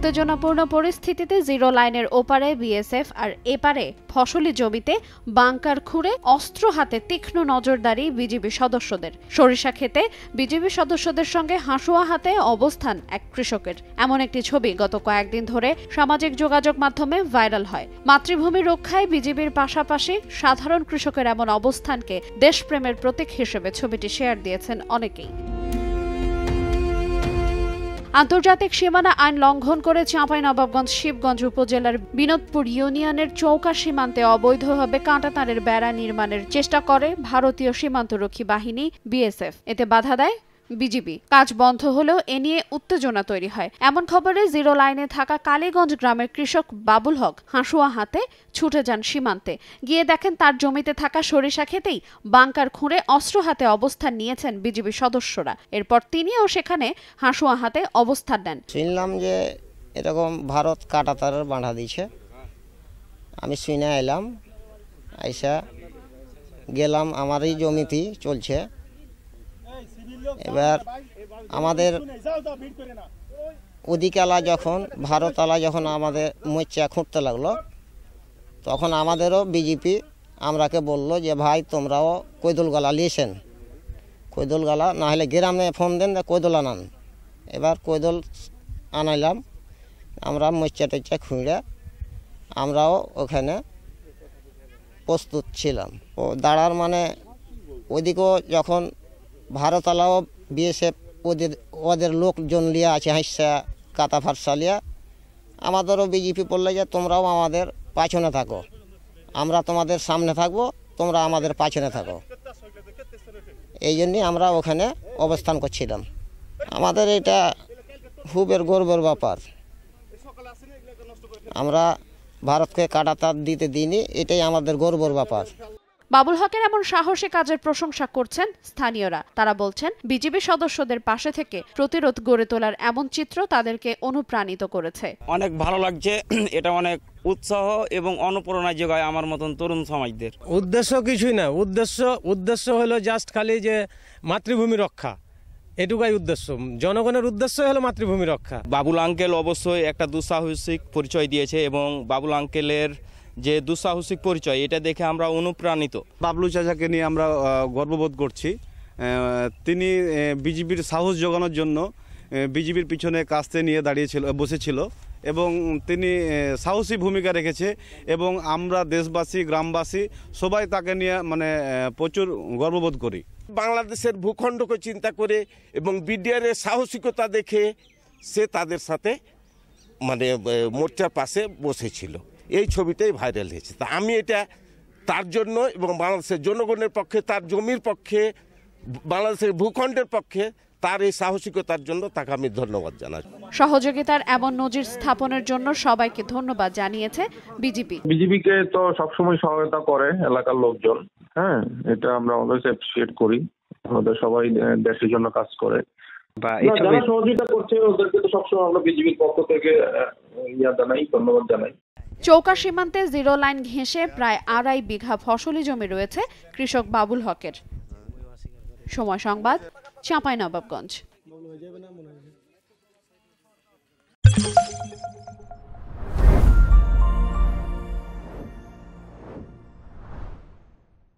উত্তেজনাপূর্ণ পরিস্থিতিতে জিরো লাইনের ওপারে বিএসএফ আর এপারে ফসলি জমিতে বাংকার খুঁড়ে অস্ত্র হাতে তীক্ষ্ণ নজরদারি বিজিবি সদস্যদের। সরিষা খেতে বিজিবি সদস্যদের সঙ্গে হাঁসুয়া হাতে অবস্থান এক কৃষকের। এমন একটি ছবি গত কয়েকদিন ধরে সামাজিক যোগাযোগ মাধ্যমে ভাইরাল হয়। মাতৃভূমি রক্ষায় বিজিবির পাশাপাশি সাধারণ কৃষকের এমন অবস্থানকে দেশপ্রেমের প্রতীক হিসেবে ছবিটি শেয়ার দিয়েছেন অনেকেই। আন্তর্জাতিক সীমানা আইন লঙ্ঘন করে চাঁপাইনবাবগঞ্জ শিবগঞ্জ উপজেলার বিনোদপুর ইউনিয়নের চৌকা সীমান্তে অবৈধভাবে কাঁটাতারের বেড়া নির্মাণের চেষ্টা করে ভারতীয় সীমান্তরক্ষী বাহিনী বিএসএফ। এতে বাধা দেয় বিজিবি। কাজ বন্ধ হলেও এ নিয়ে উত্তেজনা তৈরি হয়। এমন খবরে জিরো লাইনে থাকা কালীগঞ্জ গ্রামের কৃষক বাবুল হক হাঁসুয়া হাতে ছুটে যান সীমান্তে। গিয়ে দেখেন তার জমিতে থাকা সরিষা খেতেই বাংকার খুঁড়ে অস্ত্র হাতে অবস্থান নিয়েছেন বিজিবি সদস্যরা। এরপর তিনিও সেখানে হাঁসুয়া হাতে অবস্থান নেন। শুনলাম যে এরকম ভারত কাঁটাতারের বাঁধা দিয়েছে। আমি শুনে এলাম, আইসা গেলাম, আমারই জমিতেই চলছে। এবার আমাদের ওদিকালা যখন ভারতালা যখন আমাদের মোচা খুঁড়তে লাগলো, তখন আমাদেরও বিজেপি আমরাকে বললো যে ভাই তোমরাও কৈদল গালা নিয়েছেন, কৈদল গালা না হলে গ্রামে ফোন দেন কৈদল আনান। এবার কৈদল আনাইলাম, আমরা মোচা টোচা খুঁড়ে আমরাও ওখানে প্রস্তুত ছিলাম। ও দাঁড়ার মানে ওইদিকেও যখন ভারতালাও বিএসএফ ওদের লোকজন লিয়া আছে, হাঁসা কাতা ফারসা লিয়া, আমাদেরও বিজেপি বললে যে তোমরাও আমাদের পাছনে থাকো, আমরা তোমাদের সামনে থাকবো, তোমরা আমাদের পাছনে থাকো। এই জন্যই আমরা ওখানে অবস্থান করছিলাম। আমাদের এটা খুবের গর্বের ব্যাপার। আমরা ভারতকে কাঁটাতার দিতে দিইনি, এটাই আমাদের গর্বের ব্যাপার। বাবুল হকের এমন সাহসী কাজের প্রশংসা করছেন স্থানীয়রা। তারা বলছেন বিজিবি সদস্যদের পাশে থেকে প্রতিরোধ গড়ে তোলার এমন চিত্র তাদেরকে অনুপ্রাণিত করেছে। অনেক ভালো লাগছে, এটা অনেক উৎসাহ এবং অনুপ্রেরণা যোগায় আমার মতন তরুণ সমাজদের। উদ্দেশ্য কিছুই না, উদ্দেশ্য হলো জাস্ট খালি যে মাতৃভূমি রক্ষা, এটুকাই উদ্দেশ্য। জনগণের উদ্দেশ্য হলো মাতৃভূমি রক্ষা। বাবুল আঙ্কেল অবশ্যই একটা দুঃসাহসিক পরিচয় দিয়েছে এবং বাবুল আঙ্কেলের যে দুঃসাহসিক পরিচয়, এটা দেখে আমরা অনুপ্রাণিত। বাবলু চাচাকে নিয়ে আমরা গর্ববোধ করছি। তিনি বিজিবির সাহস যোগানোর জন্য বিজিবির পিছনে কাস্তে নিয়ে বসেছিল এবং তিনি সাহসী ভূমিকা রেখেছে এবং আমরা দেশবাসী গ্রামবাসী সবাই তাকে নিয়ে প্রচুর গর্ববোধ করি। বাংলাদেশের ভূখণ্ডকে চিন্তা করে এবং বিডিআরের সাহসিকতা দেখে সে তাদের সাথে মোর্চার পাশে বসেছিল। এই ছবিটাই ভাইরাল হয়েছে। তা আমি এটা তার জন্য এবং বাংলাদেশের জনগণের পক্ষে, তার জমির পক্ষে, বাংলাদেশের ভূখণ্ডের পক্ষে তার এই সাহসিকতার জন্য তাকে আমি ধন্যবাদ জানাই। সহযোগিতার এমন নজির স্থাপনের জন্য সবাইকে ধন্যবাদ জানিয়েছে বিজেপি। বিজেপিকে তো সবসময় সহায়তা করে এলাকার লোকজন। হ্যাঁ, এটা আমরা অলওয়েজ অ্যাপ্রিশিয়েট করি। আমাদের সবাই দেশের জন্য কাজ করে বা যারা সহযোগিতা করছে ওদেরকে তো সবসময় আমরা বিজেপির পক্ষ থেকে ধন্যবাদ জানাই। চৌকা সীমান্তে জিরো লাইন ঘেঁষে প্রায় 2.5 বিঘা ফসলি জমি রয়েছে কৃষক বাবুল হকের। সময় সংবাদ, চাঁপাইনবাবগঞ্জ।